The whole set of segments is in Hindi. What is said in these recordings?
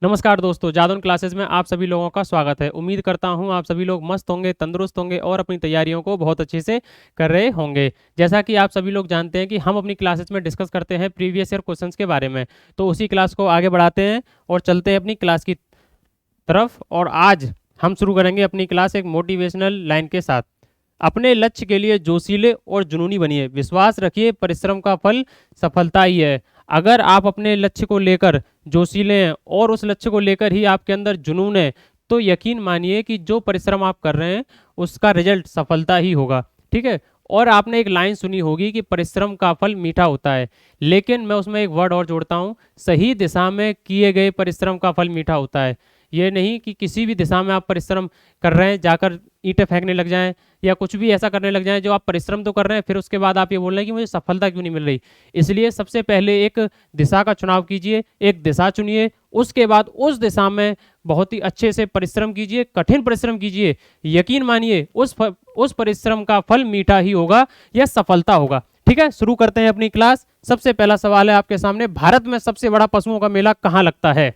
नमस्कार दोस्तों, जादौन क्लासेस में आप सभी लोगों का स्वागत है। उम्मीद करता हूं आप सभी लोग मस्त होंगे, तंदुरुस्त होंगे और अपनी तैयारियों को बहुत अच्छे से कर रहे होंगे। जैसा कि आप सभी लोग जानते हैं कि हम अपनी क्लासेस में डिस्कस करते हैं प्रीवियस ईयर क्वेश्चंस के बारे में। तो उसी क्लास को आगे बढ़ाते हैं और चलते हैं अपनी क्लास की तरफ। और आज हम शुरू करेंगे अपनी क्लास एक मोटिवेशनल लाइन के साथ। अपने लक्ष्य के लिए जोशीले और जुनूनी बनिए, विश्वास रखिए, परिश्रम का फल सफलता ही है। अगर आप अपने लक्ष्य को लेकर जोशीले हैं और उस लक्ष्य को लेकर ही आपके अंदर जुनून है, तो यकीन मानिए कि जो परिश्रम आप कर रहे हैं उसका रिजल्ट सफलता ही होगा। ठीक है। और आपने एक लाइन सुनी होगी कि परिश्रम का फल मीठा होता है, लेकिन मैं उसमें एक वर्ड और जोड़ता हूँ, सही दिशा में किए गए परिश्रम का फल मीठा होता है। ये नहीं कि किसी भी दिशा में आप परिश्रम कर रहे हैं, जाकर ईंटें फेंकने लग जाएं या कुछ भी ऐसा करने लग जाएं जो आप परिश्रम तो कर रहे हैं, फिर उसके बाद आप ये बोल रहे हैं कि मुझे सफलता क्यों नहीं मिल रही। इसलिए सबसे पहले एक दिशा का चुनाव कीजिए, एक दिशा चुनिए, उसके बाद उस दिशा में बहुत ही अच्छे से परिश्रम कीजिए, कठिन परिश्रम कीजिए। यकीन मानिए उस परिश्रम का फल मीठा ही होगा, यह सफलता होगा। ठीक है, शुरू करते हैं अपनी क्लास। सबसे पहला सवाल है आपके सामने, भारत में सबसे बड़ा पशुओं का मेला कहाँ लगता है?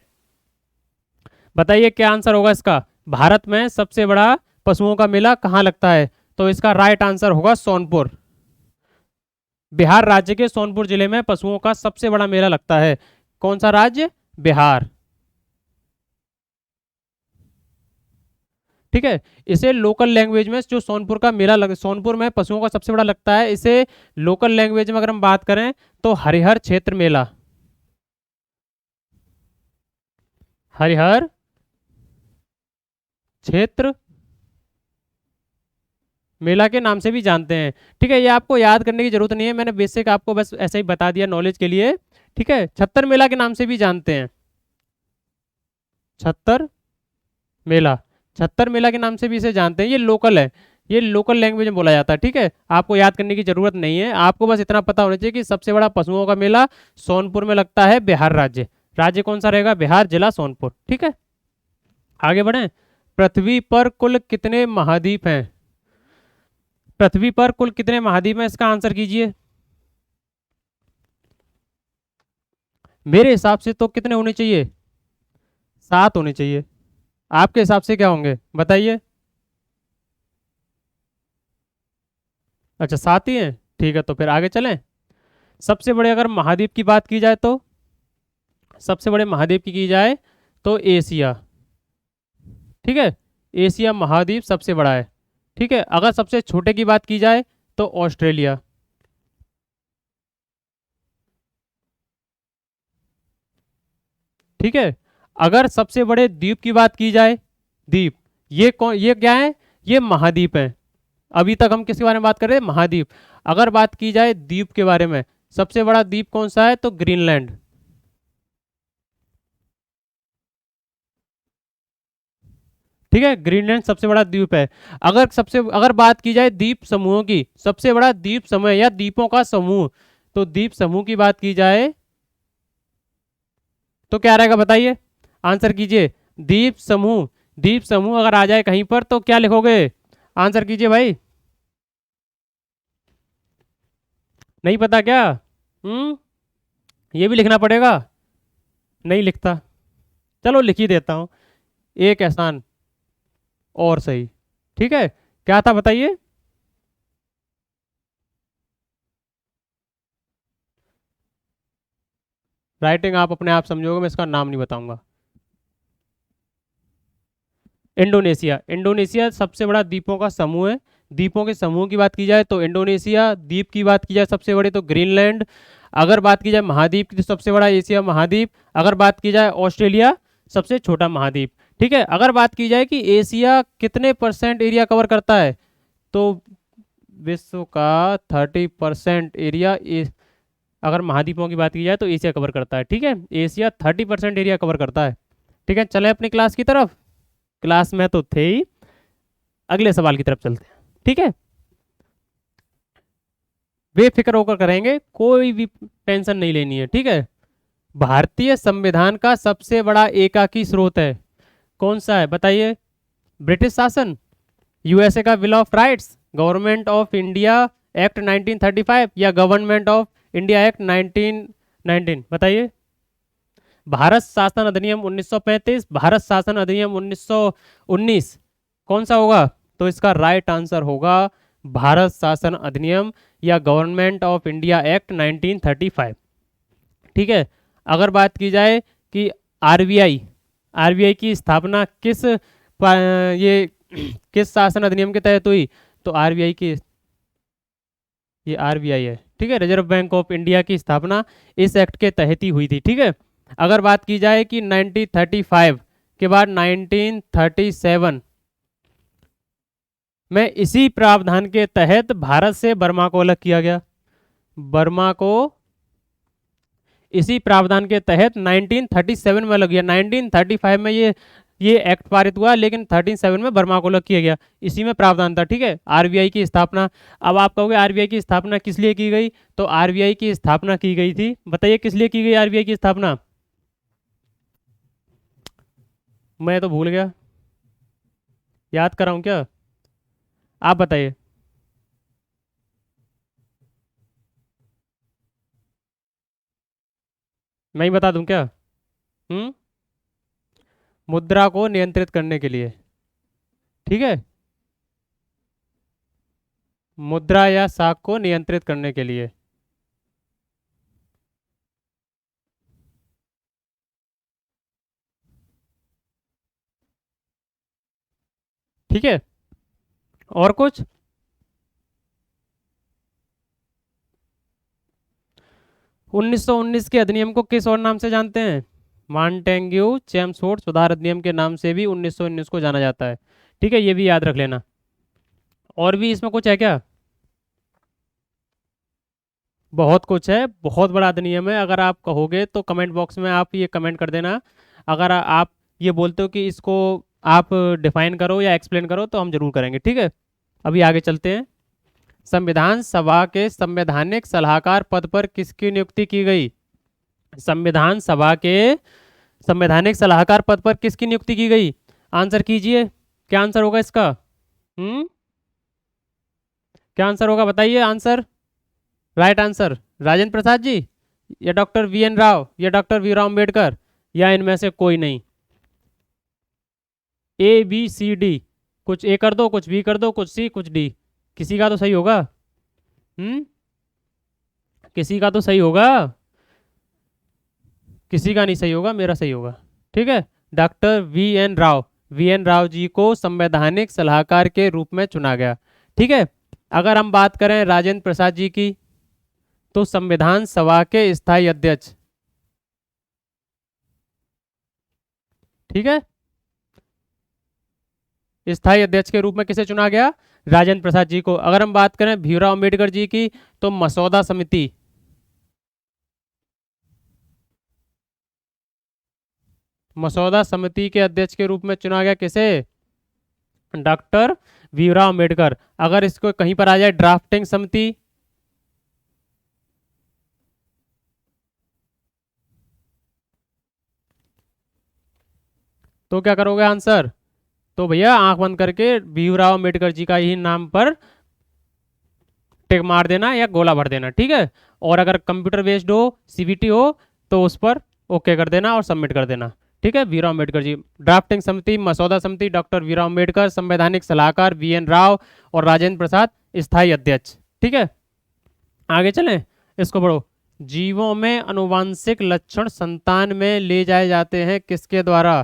बताइए क्या आंसर होगा इसका। भारत में सबसे बड़ा पशुओं का मेला कहाँ लगता है? तो इसका राइट आंसर होगा सोनपुर। बिहार राज्य के सोनपुर जिले में पशुओं का सबसे बड़ा मेला लगता है। कौन सा राज्य? बिहार। ठीक है। इसे लोकल लैंग्वेज में जो सोनपुर का मेला सोनपुर में पशुओं का सबसे बड़ा लगता है, इसे लोकल लैंग्वेज में अगर हम बात करें तो हरिहर क्षेत्र मेला, हरिहर क्षेत्र मेला के नाम से भी जानते हैं। ठीक है, ये आपको याद करने की जरूरत नहीं है, मैंने बेसिक आपको बस ऐसे ही बता दिया नॉलेज के लिए। ठीक है, छत्तर मेला के नाम से भी जानते हैं। छत्तर मेला, छत्तर मेला के नाम से भी इसे जानते हैं। ये लोकल है, ये लोकल लैंग्वेज में बोला जाता है। ठीक है, आपको याद करने की जरूरत नहीं है, आपको बस इतना पता होना चाहिए कि सबसे बड़ा पशुओं का मेला सोनपुर में लगता है, बिहार राज्य। राज्य कौन सा रहेगा? बिहार, जिला सोनपुर। ठीक है, आगे बढ़े। पृथ्वी पर कुल कितने महाद्वीप हैं? पृथ्वी पर कुल कितने महाद्वीप हैं, इसका आंसर कीजिए। मेरे हिसाब से तो कितने होने चाहिए? 7 होने चाहिए। आपके हिसाब से क्या होंगे बताइए। अच्छा, 7 ही हैं, ठीक है, तो फिर आगे चलें। सबसे बड़े अगर महाद्वीप की बात की जाए तो, सबसे बड़े महाद्वीप की जाए तो एशिया। ठीक है, एशिया महाद्वीप सबसे बड़ा है। ठीक है, अगर सबसे छोटे की बात की जाए तो ऑस्ट्रेलिया। ठीक है, अगर सबसे बड़े द्वीप की बात की जाए, द्वीप, ये कौन, ये क्या है? ये महाद्वीप है। अभी तक हम किसके बारे में बात कर रहे हैं? महाद्वीप। अगर बात की जाए द्वीप के बारे में, सबसे बड़ा द्वीप कौन सा है? तो ग्रीनलैंड। ठीक है, ग्रीनलैंड सबसे बड़ा द्वीप है। अगर बात की जाए द्वीप समूहों की, सबसे बड़ा द्वीप समूह या द्वीपों का समूह, तो द्वीप समूह की बात की जाए तो क्या रहेगा बताइए, आंसर कीजिए। द्वीप समूह, द्वीप समूह अगर आ जाए कहीं पर तो क्या लिखोगे? आंसर कीजिए भाई। नहीं पता क्या? ये भी लिखना पड़ेगा? नहीं लिखता, चलो लिख ही देता हूं। एक एहसान और सही। ठीक है, क्या था बताइए। राइटिंग आप अपने आप समझोगे, मैं इसका नाम नहीं बताऊंगा। इंडोनेशिया, इंडोनेशिया सबसे बड़ा द्वीपों का समूह है। द्वीपों के समूह की बात की जाए तो इंडोनेशिया, द्वीप की बात की जाए सबसे बड़े तो ग्रीनलैंड। अगर बात की जाए महाद्वीप की तो सबसे बड़ा एशिया महाद्वीप। अगर बात की जाए ऑस्ट्रेलिया, सबसे छोटा महाद्वीप। ठीक है, अगर बात की जाए कि एशिया कितने परसेंट एरिया कवर करता है, तो विश्व का 30% एरिया, अगर महाद्वीपों की बात की जाए तो एशिया कवर करता है। ठीक है, एशिया 30% एरिया कवर करता है। ठीक है, चले अपनी क्लास की तरफ। क्लास में तो थे ही, अगले सवाल की तरफ चलते हैं। ठीक है, बेफिक्र होकर करेंगे, कोई भी टेंशन नहीं लेनी है। ठीक है, भारतीय संविधान का सबसे बड़ा एकाकी स्रोत है, कौन सा है बताइए। ब्रिटिश शासन, यूएसए का bill of rights, government of India act 1935 या गवर्नमेंट ऑफ इंडिया एक्ट 1919, बताइए। भारत शासन अधिनियम 1935, भारत शासन अधिनियम 1919, कौन सा होगा? तो इसका राइट आंसर होगा भारत शासन अधिनियम या गवर्नमेंट ऑफ इंडिया एक्ट 1935। ठीक है। अगर बात की जाए कि आरबीआई, आरबीआई की स्थापना ये किस शासन अधिनियम के तहत हुई? तो आरबीआई की, ये आरबीआई है, ठीक है, रिजर्व बैंक ऑफ इंडिया की स्थापना इस एक्ट के तहत ही हुई थी। ठीक है। अगर बात की जाए कि 1935 के बाद 1937 में इसी प्रावधान के तहत भारत से बर्मा को अलग किया गया। बर्मा को इसी प्रावधान के तहत 1937 में अलग किया। 1935 में ये एक्ट पारित हुआ, लेकिन 37 में बर्मा को अलग किया गया। इसी में प्रावधान था। ठीक है। आरबीआई की स्थापना, अब आप कहोगे आरबीआई की स्थापना किस लिए की गई? तो आरबीआई की स्थापना की गई थी, बताइए किस लिए की गई आरबीआई की स्थापना? मैं तो भूल गया, याद कराऊं क्या? आप बताइए। मैं ही बता दूं क्या? हम्म, मुद्रा को नियंत्रित करने के लिए। ठीक है, मुद्रा या साख को नियंत्रित करने के लिए। ठीक है। और कुछ? 1919 के अधिनियम को किस और नाम से जानते हैं? मॉन्टेग्यू चेम्सफोर्ड सुधार अधिनियम के नाम से भी 1919 को जाना जाता है। ठीक है, ये भी याद रख लेना। और भी इसमें कुछ है क्या? बहुत कुछ है, बहुत बड़ा अधिनियम है। अगर आप कहोगे तो कमेंट बॉक्स में आप ये कमेंट कर देना। अगर आप ये बोलते हो कि इसको आप डिफाइन करो या एक्सप्लेन करो तो हम जरूर करेंगे। ठीक है, अभी आगे चलते हैं। संविधान सभा के संवैधानिक सलाहकार पद पर किसकी नियुक्ति की गई? संविधान सभा के संवैधानिक सलाहकार पद पर किसकी नियुक्ति की गई? आंसर कीजिए, क्या आंसर होगा इसका? क्या आंसर होगा, बताइए answer. Right answer Rajendra Prasad ji, या डॉक्टर वी एन राव, या डॉक्टर वी राव अम्बेडकर, या इनमें से कोई नहीं? ए बी सी डी, कुछ ए कर दो, कुछ बी कर दो, कुछ सी, कुछ डी। किसी का तो सही होगा। हम्म, किसी का तो सही होगा, किसी का नहीं सही होगा, मेरा सही होगा। ठीक है, doctor V N Rao, V N Rao ji को संवैधानिक सलाहकार के रूप में चुना गया। ठीक है। अगर हम बात करें राजेंद्र प्रसाद जी की, तो संविधान सभा के स्थायी अध्यक्ष। ठीक है, स्थायी अध्यक्ष के रूप में किसे चुना गया? राजेंद्र प्रसाद जी को। अगर हम बात करें भीमराव अम्बेडकर जी की, तो मसौदा समिति, मसौदा समिति के अध्यक्ष के रूप में चुना गया किसे? डॉक्टर भीमराव अम्बेडकर। अगर इसको कहीं पर आ जाए ड्राफ्टिंग समिति, तो क्या करोगे आंसर? तो भैया आंख बंद करके भीमराव अम्बेडकर जी का ही नाम पर टिक मार देना या गोला भर देना। ठीक है। और अगर कंप्यूटर बेस्ड हो, सीबीटी हो, तो उस पर ओके कर देना और सबमिट कर देना। ठीक है, भीमराव अम्बेडकर जी। ड्राफ्टिंग समिति, मसौदा समिति, डॉक्टर भीमराव अम्बेडकर, संवैधानिक सलाहकार वी एन राव और राजेंद्र प्रसाद स्थायी अध्यक्ष। ठीक है, आगे चलें, इसको पढ़ो। जीवों में अनुवांशिक लक्षण संतान में ले जाए जाते हैं किसके द्वारा?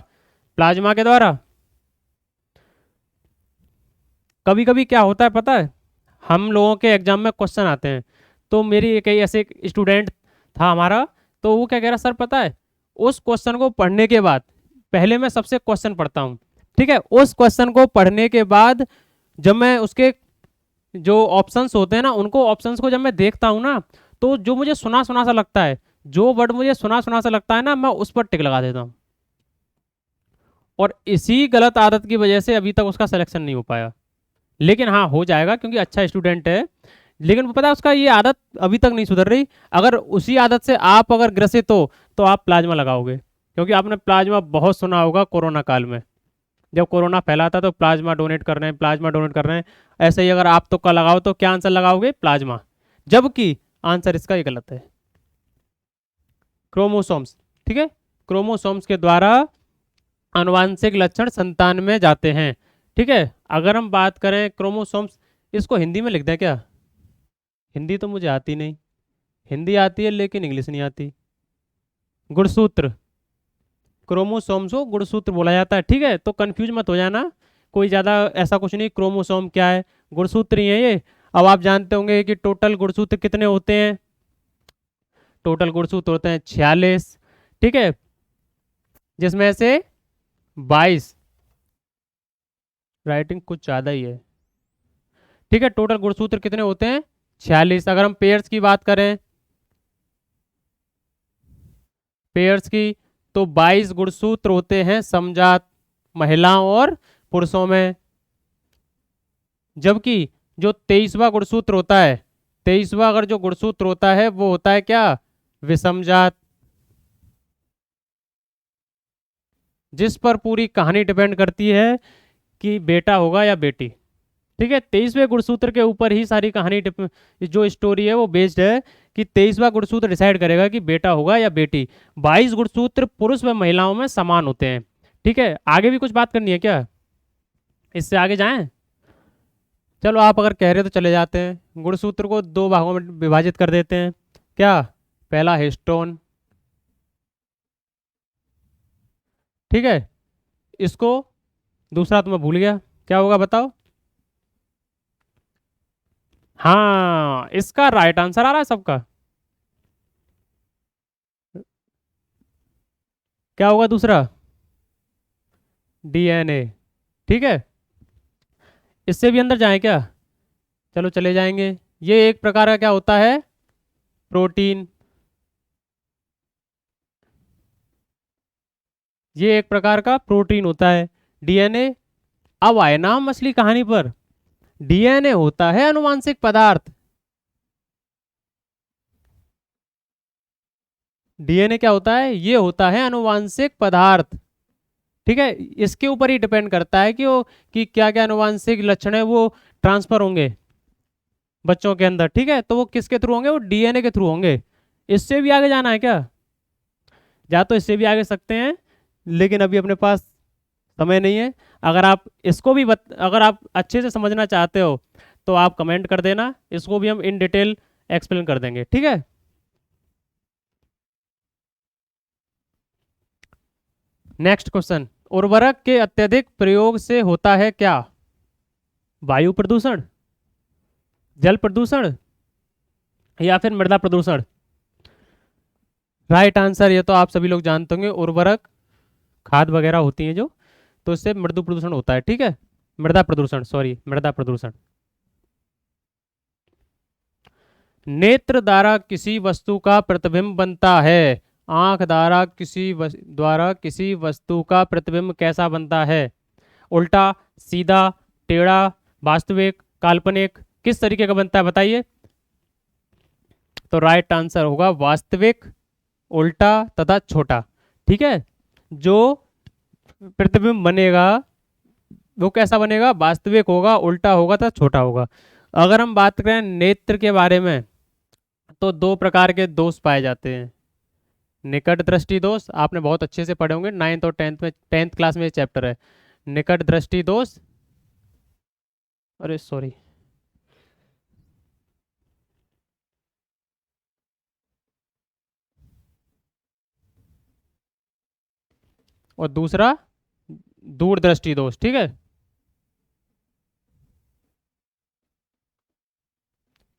प्लाज्मा के द्वारा। कभी कभी क्या होता है पता है, हम लोगों के एग्जाम में क्वेश्चन आते हैं, तो मेरी एक ऐसे स्टूडेंट था हमारा, तो वो क्या कह रहा, सर पता है उस क्वेश्चन को पढ़ने के बाद, पहले मैं सबसे क्वेश्चन पढ़ता हूँ, ठीक है, उस क्वेश्चन को पढ़ने के बाद जब मैं उसके जो ऑप्शंस होते हैं ना, उनको ऑप्शंस को जब मैं देखता हूँ ना, तो जो मुझे सुना सुना सा लगता है, जो वर्ड मुझे सुना सुना सा लगता है ना, मैं उस पर टिक लगा देता हूँ। और इसी गलत आदत की वजह से अभी तक उसका सिलेक्शन नहीं हो पाया। लेकिन हाँ हो जाएगा क्योंकि अच्छा स्टूडेंट है, लेकिन पता है उसका ये आदत अभी तक नहीं सुधर रही। अगर उसी आदत से आप अगर ग्रसित हो तो आप प्लाज्मा लगाओगे, क्योंकि आपने प्लाज्मा बहुत सुना होगा कोरोना काल में, जब कोरोना फैला था तो प्लाज्मा डोनेट कर रहे हैं, प्लाज्मा डोनेट कर रहे हैं। ऐसे ही अगर आप तुक्का लगाओ तो क्या आंसर लगाओगे? प्लाज्मा। जबकि आंसर इसका ही गलत है, क्रोमोसोम्स। ठीक है, क्रोमोसोम्स के द्वारा आनुवांशिक लक्षण संतान में जाते हैं। ठीक है, अगर हम बात करें क्रोमोसोम्स, इसको हिंदी में लिख दें क्या? हिंदी तो मुझे आती नहीं, हिंदी आती है लेकिन इंग्लिश नहीं आती। गुणसूत्र, क्रोमोसोम्स को गुणसूत्र बोला जाता है। ठीक है, तो कंफ्यूज मत हो जाना, कोई ज़्यादा ऐसा कुछ नहीं। क्रोमोसोम क्या है? गुणसूत्र ही है ये। अब आप जानते होंगे कि टोटल गुणसूत्र कितने होते हैं? टोटल गुणसूत्र होते हैं 46। ठीक है, जिसमें से 22, राइटिंग कुछ ज़्यादा ही है। ठीक है, टोटल गुणसूत्र कितने होते हैं? 46। अगर हम पेयर्स की बात करें, पेयर्स की, तो 22 गुणसूत्र होते हैं समजात महिलाओं और पुरुषों में। जबकि जो 23वां गुणसूत्र होता है, 23वां अगर जो गुणसूत्र होता है वो होता है क्या? विषमजात, जिस पर पूरी कहानी डिपेंड करती है कि बेटा होगा या बेटी। ठीक है, 23वें गुणसूत्र के ऊपर ही सारी कहानी जो स्टोरी है वो बेस्ड है कि 23वां गुणसूत्र डिसाइड करेगा कि बेटा होगा या बेटी। 22 गुणसूत्र पुरुष व महिलाओं में समान होते हैं। ठीक है, आगे भी कुछ बात करनी है क्या? इससे आगे जाएं? चलो, आप अगर कह रहे हो तो चले जाते हैं। गुणसूत्र को दो भागों में विभाजित कर देते हैं। क्या? पहला हिस्टोन। ठीक है, इसको, दूसरा तो मैं भूल गया, क्या होगा बताओ? हाँ, इसका राइट आंसर आ रहा है सबका। क्या होगा दूसरा? डीएनए। ठीक है, इससे भी अंदर जाएं क्या? चलो चले जाएंगे। ये एक प्रकार का क्या होता है? प्रोटीन। ये एक प्रकार का प्रोटीन होता है डीएनए। अब आए ना हम असली कहानी पर। डीएनए होता है आनुवांशिक पदार्थ। डीएनए क्या होता है? ये होता है आनुवांशिक पदार्थ। ठीक है, इसके ऊपर ही डिपेंड करता है कि वो, कि क्या क्या आनुवांशिक लक्षण है वो ट्रांसफर होंगे बच्चों के अंदर। ठीक है, तो वो किसके थ्रू होंगे? वो डीएनए के थ्रू होंगे। इससे भी आगे जाना है क्या? या तो इससे भी आगे सकते हैं, लेकिन अभी अपने पास समय नहीं है। अगर आप इसको भी अगर आप अच्छे से समझना चाहते हो तो आप कमेंट कर देना, इसको भी हम इन डिटेल एक्सप्लेन कर देंगे। ठीक है, नेक्स्ट क्वेश्चन। उर्वरक के अत्यधिक प्रयोग से होता है क्या? वायु प्रदूषण, जल प्रदूषण, या फिर मृदा प्रदूषण? राइट आंसर, ये तो आप सभी लोग जानते होंगे, उर्वरक खाद वगैरह होती हैं जो, तो इससे मृदु प्रदूषण होता है। ठीक है, मृदा प्रदूषण, सॉरी, मृदा प्रदूषण। नेत्र द्वारा किसी वस्तु का प्रतिबिंब बनता है। आंख द्वारा द्वारा किसी वस्तु का प्रतिबिंब कैसा बनता है? उल्टा, सीधा, टेढ़ा, वास्तविक, काल्पनिक, किस तरीके का बनता है बताइए? तो राइट आंसर होगा वास्तविक, उल्टा तथा छोटा। ठीक है, जो प्रतिबिंब बनेगा वो कैसा बनेगा? वास्तविक होगा, उल्टा होगा तथा छोटा होगा। अगर हम बात करें नेत्र के बारे में, तो दो प्रकार के दोष पाए जाते हैं। निकट दृष्टि दोष, आपने बहुत अच्छे से पढ़े होंगे 9th और 10th में, 10th क्लास में ये चैप्टर है, निकट दृष्टि दोष। अरे सॉरी, और दूसरा दूरदृष्टि दोष। ठीक है,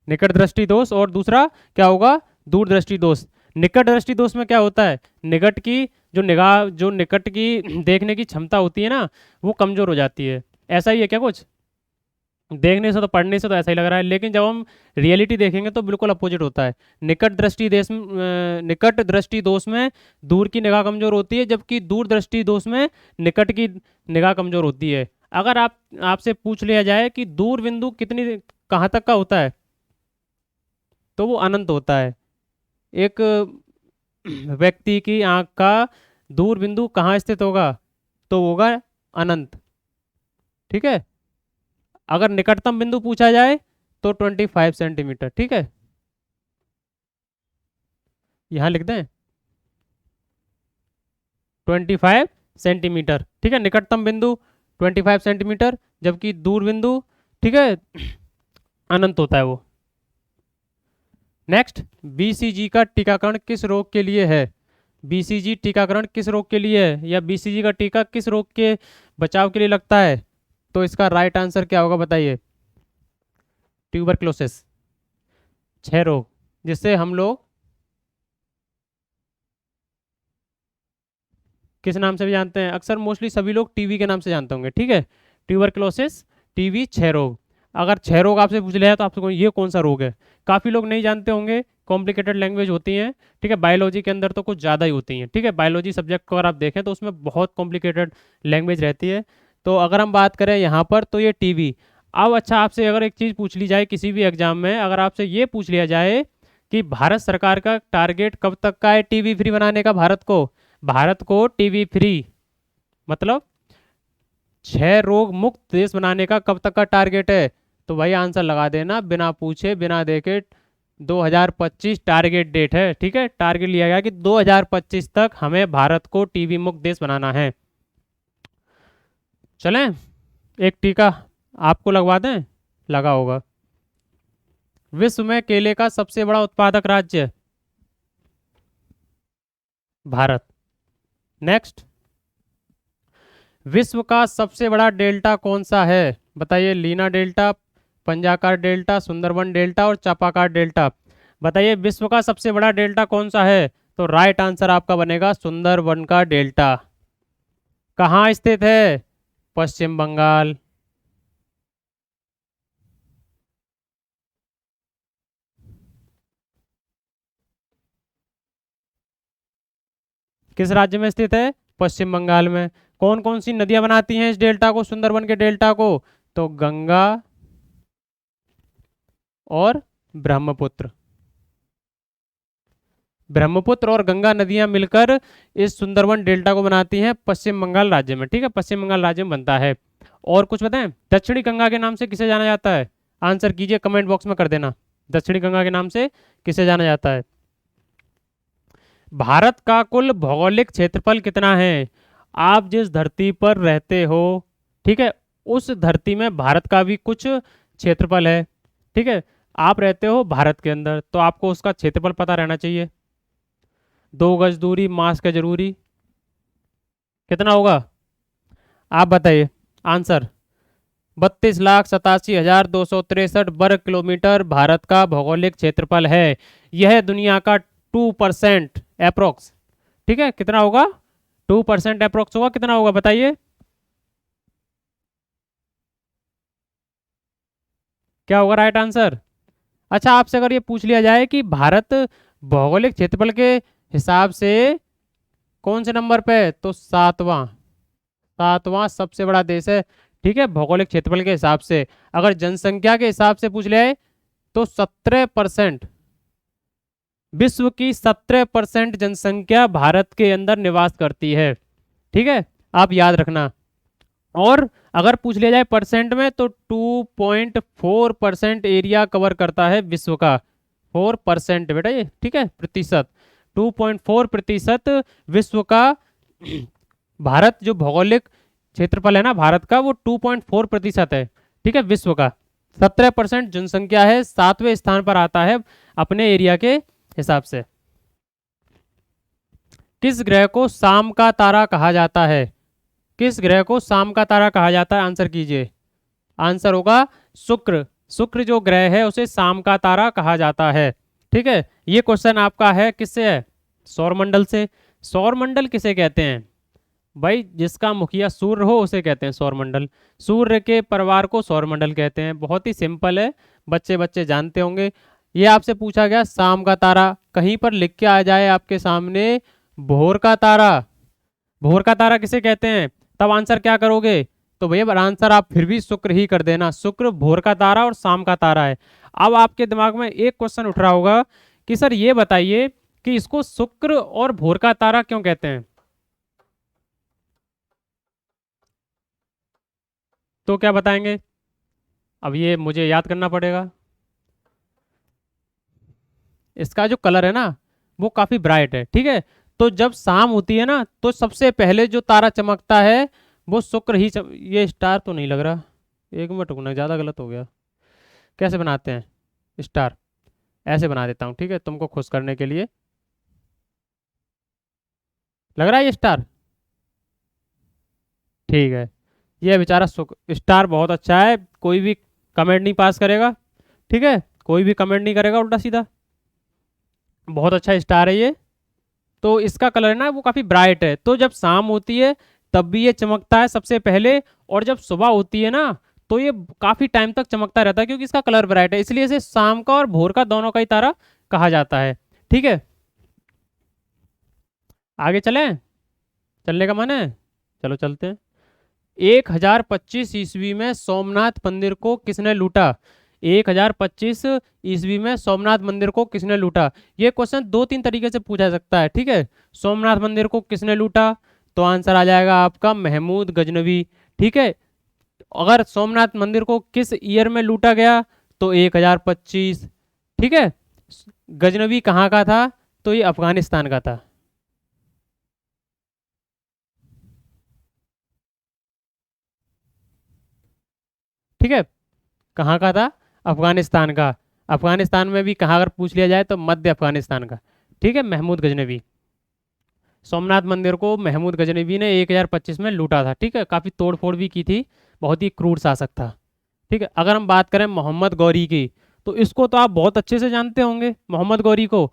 निकट दृष्टि दोष और दूसरा क्या होगा? दूरदृष्टि दोष। निकट दृष्टि दोष में क्या होता है? निकट की जो निगाह, जो निकट की देखने की क्षमता होती है ना, वो कमजोर हो जाती है। ऐसा ही है क्या कुछ? देखने से तो, पढ़ने से तो ऐसा ही लग रहा है, लेकिन जब हम रियलिटी देखेंगे तो बिल्कुल अपोजिट होता है। निकट दृष्टि दोष में दूर की निगाह कमजोर होती है, जबकि दूर दृष्टि दोष में निकट की निगाह कमजोर होती है। अगर आपसे पूछ लिया जाए कि दूर बिंदु कितनी, कहाँ तक का होता है, तो वो अनंत होता है। एक व्यक्ति की आंख का दूर बिंदु कहाँ स्थित होगा? तो होगा अनंत। ठीक है, अगर निकटतम बिंदु पूछा जाए तो 25 सेंटीमीटर। ठीक है, यहाँ लिख दें। 25 सेंटीमीटर। ठीक है, निकटतम बिंदु 25 सेंटीमीटर, जबकि दूर बिंदु, ठीक है, अनंत होता है वो। नेक्स्ट, बीसीजी का टीकाकरण किस रोग के लिए है? बीसीजी टीकाकरण किस रोग के लिए है, या बीसीजी का टीका किस रोग के बचाव के लिए लगता है? तो इसका राइट आंसर क्या होगा बताइए? ट्यूबरक्लोसिस, क्षय रोग, जिससे हम लोग किस नाम से भी जानते हैं, अक्सर मोस्टली सभी लोग टीबी के नाम से जानते होंगे। ठीक है, ट्यूबरक्लोसिस, टीबी, क्षय रोग। अगर क्षय रोग आपसे पूछ लिया है तो आपसे ये कौन सा रोग है, काफ़ी लोग नहीं जानते होंगे, कॉम्प्लिकेटेड लैंग्वेज होती हैं। ठीक है, बायोलॉजी के अंदर तो कुछ ज़्यादा ही होती हैं। ठीक है, बायोलॉजी सब्जेक्ट को अगर आप देखें तो उसमें बहुत कॉम्प्लिकेटेड लैंग्वेज रहती है। तो अगर हम बात करें यहाँ पर तो ये टीबी। अब अच्छा, आपसे अगर एक चीज़ पूछ ली जाए किसी भी एग्जाम में, अगर आपसे ये पूछ लिया जाए कि भारत सरकार का टारगेट कब तक का है टीबी फ्री बनाने का, भारत को टीबी फ्री मतलब क्षय रोग मुक्त देश बनाने का कब तक का टारगेट है, तो भाई आंसर लगा देना बिना पूछे बिना देखे। 2025 टारगेट डेट है। ठीक है, टारगेट लिया गया कि 2025 तक हमें भारत को टीबी मुक्त देश बनाना है। चलें, एक टीका आपको लगवा दें, लगा होगा। विश्व में केले का सबसे बड़ा उत्पादक राज्य? भारत। नेक्स्ट, विश्व का सबसे बड़ा डेल्टा कौन सा है? बताइए, लीना डेल्टा, पंजाकार डेल्टा, सुंदरबन डेल्टा और चापाकार डेल्टा। बताइए विश्व का सबसे बड़ा डेल्टा कौन सा है? तो राइट आंसर आपका बनेगा सुंदरबन का डेल्टा। कहाँ स्थित है? पश्चिम बंगाल। किस राज्य में स्थित है? पश्चिम बंगाल में। कौन कौन सी नदियां बनाती हैं इस डेल्टा को, सुंदरबन के डेल्टा को? तो गंगा और ब्रह्मपुत्र। ब्रह्मपुत्र और गंगा नदियां मिलकर इस सुंदरबन डेल्टा को बनाती हैं पश्चिम बंगाल राज्य में। ठीक है, पश्चिम बंगाल राज्य में बनता है। और कुछ बताएं, दक्षिणी गंगा के नाम से किसे जाना जाता है? आंसर कीजिए, कमेंट बॉक्स में कर देना। दक्षिणी गंगा के नाम से किसे जाना जाता है? भारत का कुल भौगोलिक क्षेत्रफल कितना है? आप जिस धरती पर रहते हो, ठीक है, उस धरती में भारत का भी कुछ क्षेत्रफल है। ठीक है, आप रहते हो भारत के अंदर तो आपको उसका क्षेत्रफल पता रहना चाहिए। 2 गज दूरी, मास्क है जरूरी। कितना होगा आप बताइए आंसर? 32,87,263 वर्ग किलोमीटर भारत का भौगोलिक क्षेत्रफल है। यह दुनिया का 2% अप्रोक्स। ठीक है, कितना होगा? 2% अप्रोक्स होगा। कितना होगा बताइए? क्या होगा राइट आंसर? अच्छा, आपसे अगर ये पूछ लिया जाए कि भारत भौगोलिक क्षेत्रफल के हिसाब से कौन से नंबर पे है, तो सातवां। सातवां सबसे बड़ा देश है। ठीक है, भौगोलिक क्षेत्रफल के हिसाब से। अगर जनसंख्या के हिसाब से पूछ लिया है तो 17%, विश्व की 17% जनसंख्या भारत के अंदर निवास करती है। ठीक है, आप याद रखना। और अगर पूछ लिया जाए परसेंट में तो 2.4% एरिया कवर करता है विश्व का। 4% बेटा ये, ठीक है, प्रतिशत। 2.4% विश्व का भारत जो भौगोलिक क्षेत्रफल है ना भारत का, वो 2.4% है। ठीक है, विश्व का 17% जनसंख्या है, 7वें स्थान पर आता है अपने एरिया के हिसाब से। किस ग्रह को शाम का तारा कहा जाता है? किस ग्रह को शाम का तारा कहा जाता है? आंसर कीजिए। आंसर होगा शुक्र। शुक्र जो ग्रह है उसे शाम का तारा कहा जाता है। ठीक है, ये क्वेश्चन आपका है किससे है? सौरमंडल से। सौरमंडल किसे कहते हैं? भाई जिसका मुखिया सूर्य हो उसे कहते हैं सौरमंडल। सूर्य के परिवार को सौरमंडल कहते हैं। बहुत ही सिंपल है, बच्चे बच्चे जानते होंगे। ये आपसे पूछा गया शाम का तारा, कहीं पर लिख के आ जाए आपके सामने भोर का तारा। भोर का तारा किसे कहते हैं, तब आंसर क्या करोगे? तो भैया आंसर आप फिर भी शुक्र ही कर देना। शुक्र भोर का तारा और शाम का तारा है। अब आपके दिमाग में एक क्वेश्चन उठ रहा होगा कि सर ये बताइए कि इसको शुक्र और भोर का तारा क्यों कहते हैं? तो क्या बताएंगे? अब ये मुझे याद करना पड़ेगा। इसका जो कलर है ना वो काफी ब्राइट है। ठीक है, तो जब शाम होती है ना तो सबसे पहले जो तारा चमकता है वो शुक्र ही ये स्टार तो नहीं लग रहा। एक मिनट रुकना, ज़्यादा गलत हो गया। कैसे बनाते हैं स्टार? ऐसे बना देता हूँ, ठीक है, तुमको खुश करने के लिए। लग रहा है ये स्टार? ठीक है। ये बेचारा स्टार बहुत अच्छा है, कोई भी कमेंट नहीं पास करेगा, ठीक है, कोई भी कमेंट नहीं करेगा उल्टा सीधा। बहुत अच्छा स्टार है ये। तो इसका कलर है ना वो काफ़ी ब्राइट है, तो जब शाम होती है तब भी ये चमकता है सबसे पहले, और जब सुबह होती है ना तो ये काफ़ी टाइम तक चमकता रहता है, क्योंकि इसका कलर ब्राइट है, इसलिए इसे शाम का और भोर का दोनों का ही तारा कहा जाता है। ठीक है, आगे चलें? चलने का मन है? चलो चलते हैं। 1025 ईस्वी में सोमनाथ मंदिर को किसने लूटा? 1025 ईस्वी में सोमनाथ मंदिर को किसने लूटा? ये क्वेश्चन दो तीन तरीके से पूछा जा सकता है, ठीक है। सोमनाथ मंदिर को किसने लूटा, तो आंसर आ जाएगा आपका महमूद गजनवी। ठीक है, अगर सोमनाथ मंदिर को किस ईयर में लूटा गया, तो 1025। ठीक है, गजनवी कहाँ का था, तो ये अफगानिस्तान का था। ठीक है, कहाँ का था? अफगानिस्तान का। अफगानिस्तान में भी कहाँ अगर पूछ लिया जाए तो मध्य अफगानिस्तान का। ठीक है, महमूद गजनवी। सोमनाथ मंदिर को महमूद गजनवी ने 1025 में लूटा था। ठीक है, काफ़ी तोड़ फोड़ भी की थी, बहुत ही क्रूर शासक था। ठीक है, अगर हम बात करें मोहम्मद गौरी की, तो इसको तो आप बहुत अच्छे से जानते होंगे मोहम्मद गौरी को।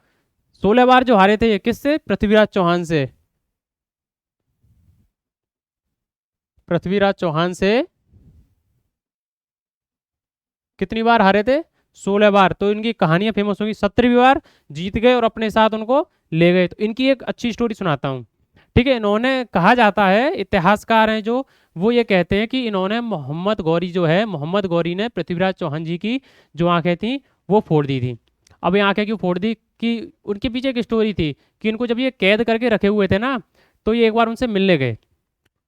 16 बार जो हारे थे ये किससे? पृथ्वीराज चौहान से। पृथ्वीराज चौहान से कितनी बार हारे थे? 16 बार। तो इनकी कहानियां फेमस होगी, 17वीं बार जीत गए और अपने साथ उनको ले गए। तो इनकी एक अच्छी स्टोरी सुनाता हूँ। ठीक है, इन्होंने, कहा जाता है, इतिहासकार हैं जो, वो ये कहते हैं कि इन्होंने, मोहम्मद गौरी जो है, मोहम्मद गौरी ने पृथ्वीराज चौहान जी की जो आंखें थी वो फोड़ दी थी। अब ये आंखें क्यों फोड़ दी, कि उनके पीछे एक स्टोरी थी कि इनको जब ये कैद करके रखे हुए थे ना, तो ये एक बार उनसे मिलने गए।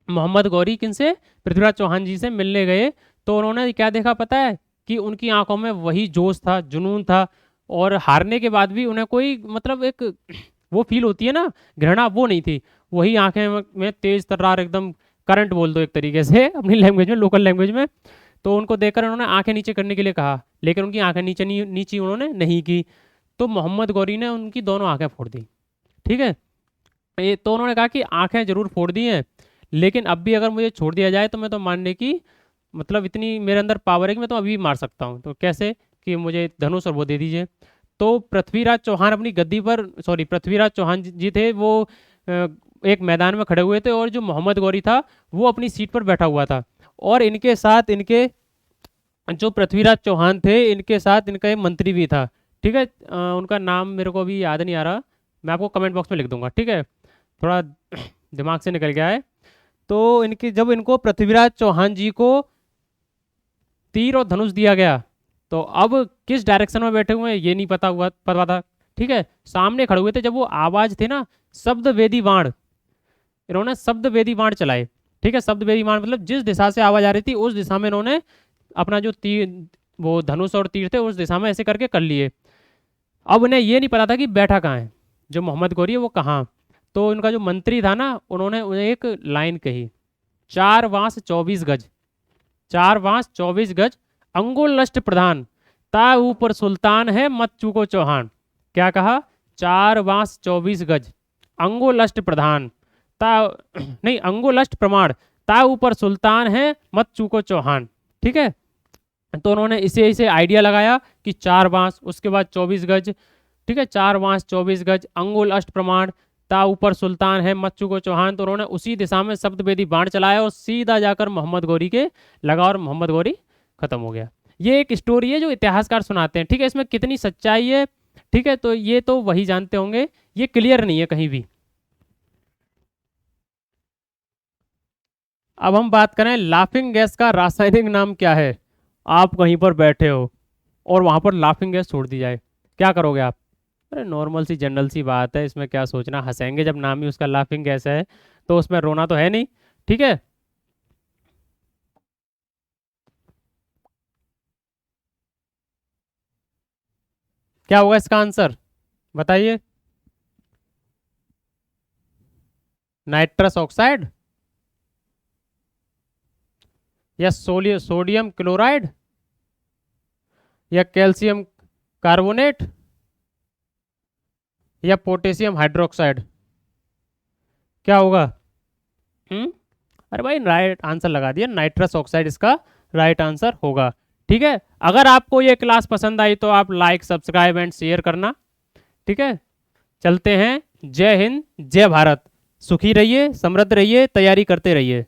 मोहम्मद गौरी किनसे? पृथ्वीराज चौहान जी से मिलने गए। तो उन्होंने क्या देखा पता है? कि उनकी आंखों में वही जोश था, जुनून था, और हारने के बाद भी उन्हें कोई मतलब एक वो फील होती है ना, घृणा, वो नहीं थी। वही आंखें में तेज तर्रार एकदम करंट बोल दो एक तरीके से अपनी लैंग्वेज में, लोकल लैंग्वेज में। तो उनको देखकर उन्होंने आंखें नीचे करने के लिए कहा, लेकिन उनकी आंखें नीचे नहीं, नीची उन्होंने नहीं की। तो मोहम्मद गौरी ने उनकी दोनों आंखें फोड़ दी। ठीक है, ये तो उन्होंने कहा कि आंखें जरूर फोड़ दी हैं, लेकिन अब भी अगर मुझे छोड़ दिया जाए तो मैं तो मानने की, मतलब इतनी मेरे अंदर पावर है कि मैं तो अभी भी मार सकता हूँ। तो कैसे? कि मुझे धनुष और वो दे दीजिए। तो पृथ्वीराज चौहान अपनी गद्दी पर, सॉरी, पृथ्वीराज चौहान जी थे वो, एक मैदान में खड़े हुए थे, और जो मोहम्मद गौरी था वो अपनी सीट पर बैठा हुआ था, और इनके साथ इनके, जो पृथ्वीराज चौहान थे, इनके साथ इनका एक मंत्री भी था। ठीक है, उनका नाम मेरे को अभी याद नहीं आ रहा, मैं आपको कमेंट बॉक्स में लिख दूंगा। ठीक है, थोड़ा दिमाग से निकल गया है। तो इनके, जब इनको पृथ्वीराज चौहान जी को तीर और धनुष दिया गया, तो अब किस डायरेक्शन में बैठे हुए हैं ये नहीं पता था। ठीक है, सामने खड़े हुए थे, जब वो आवाज थे ना, शब्द वेदी बाण, इन्होंने शब्द वेदी बाण चलाए। ठीक है, शब्द वेदी बाण मतलब जिस दिशा से आवाज आ रही थी उस दिशा में इन्होंने अपना जो तीर, वो धनुष और तीर थे, उस दिशा में ऐसे करके कर लिए। अब उन्हें ये नहीं पता था कि बैठा कहाँ है, जो मोहम्मद गौरी है वो कहाँ। तो उनका जो मंत्री था ना, उन्होंने उन्हें एक लाइन कही, 4 बांस 24 गज, 4 बांस 24 गज, अंगुल नष्ट प्रधान, ता ऊपर सुल्तान है मत चूको चौहान। क्या कहा? 4 बांस 24 गज, अंगुल अष्ट प्रधान, ता नहीं, अंगुल अष्ट प्रमाण, ता ऊपर सुल्तान है मत चूको चौहान। ठीक है, तो उन्होंने इसे इसे आइडिया लगाया कि 4 बांस, उसके बाद 24 गज। ठीक है, 4 बांस 24 गज, अंगुल अष्ट प्रमाण, ता ऊपर सुल्तान है मच्चू को चौहान। तो उन्होंने उसी दिशा में शब्दवेदी बाण चलाया और सीधा जाकर मोहम्मद गौरी के लगा, और मोहम्मद गौरी खत्म हो गया। ये एक स्टोरी है जो इतिहासकार सुनाते हैं। ठीक है, इसमें कितनी सच्चाई है, ठीक है, तो ये तो वही जानते होंगे, ये क्लियर नहीं है कहीं भी। अब हम बात करें लाफिंग गैस का रासायनिक नाम क्या है। आप कहीं पर बैठे हो और वहां पर लाफिंग गैस छोड़ दी जाए, क्या करोगे आप? अरे नॉर्मल सी जनरल सी बात है, इसमें क्या सोचना, हंसेंगे, जब नाम ही उसका लाफिंग गैस है तो उसमें रोना तो है नहीं। ठीक है, क्या होगा इसका आंसर, बताइए। नाइट्रस ऑक्साइड या सोडियम क्लोराइड या कैल्शियम कार्बोनेट या पोटेशियम हाइड्रोक्साइड, क्या होगा? अरे भाई राइट आंसर लगा दिया, नाइट्रस ऑक्साइड इसका राइट आंसर होगा। ठीक है, अगर आपको ये क्लास पसंद आई तो आप लाइक सब्सक्राइब एंड शेयर करना। ठीक है, चलते हैं। जय हिंद, जय भारत। सुखी रहिए, समृद्ध रहिए, तैयारी करते रहिए।